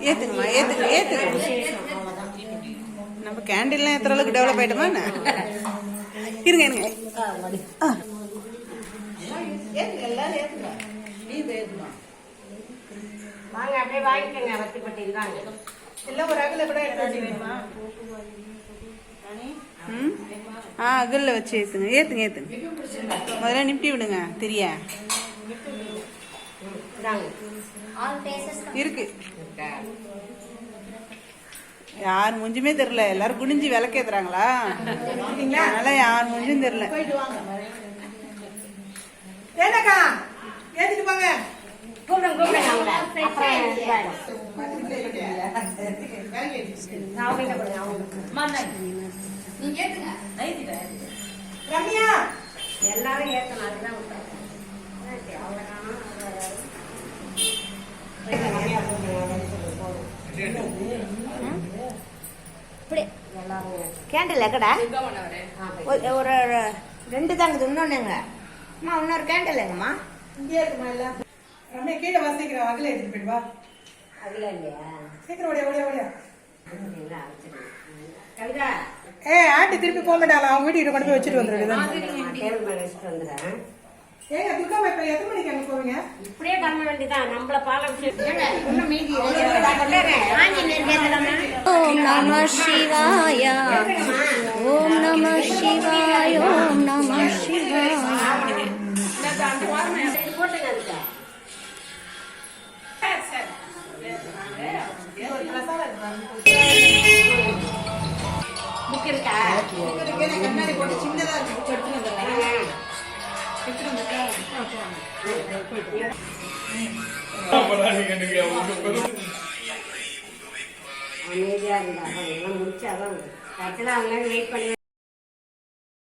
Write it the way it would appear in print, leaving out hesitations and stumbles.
ஏத்துங்கம்மா ஏத்துங்க ஏத்துங்க நம்ம கேண்டீன்லாம் எத்தனை அளவுக்கு டெவலப் ஆயிட்டோமா இருங்க இருங்க வாங்க அப்படியே வாங்கிக்கோங்க வத்திப்பட்டியில் வாங்க எல்லாம் ஒரு அகல கூட வேணுமா அகல்ல வச்சு ஏத்துங்க ஏத்துங்க ஏத்துங்க முதல்ல நிப்பி விடுங்க தெரியா இருக்கு யார் மூஞ்சுமே தெரியல எல்லாரும் குனிஞ்சு விளக்கேத்துறாங்களா அதனால யார் மூஞ்சும் தெரியல ஏனக்கா ஏத்திட்டு போங்க ரம்யா எல்லாரும் ஏத்தணும் அதுதான் கேண்டில் எக்கடா ஒரு 2 தாங்க இன்னொன்னுங்க அம்மா இன்னொரு கேண்டில் எங்கம்மா இங்கே இருக்குமா எல்லாம் ரம்யா கீழே வா சீக்கிரம் அகல எடுத்துட்டு போயிட்டு வா அகல இல்லையா சீக்கிரம் ஓடியா ஓடியா ஓடியா கவிதா ஆண்டி திருப்பி போக மாட்டாங்களா அவங்க வீட்டுக்கு கொண்டு போய் வச்சுட்டு வந்துடுறேன் டேபிள் மேல வச்சுட்டு வந்துடுறேன் ஏங்க துர்காமா இப்ப எத்தனை மணிக்கு அங்க போவீங்க இப்படியே பண்ண வேண்டியதான் நம்மள பாலம் ஓம் நம சிவாய ஓம் நம சிவாய ஓம் நம சிவாய புக் இருக்கா கண்ணாடி போட்டு சின்னதா இருக்கு அமைதியா இருந்தா முடிச்சாதான் கட்டலாம் அவங்க வெயிட் பண்ணி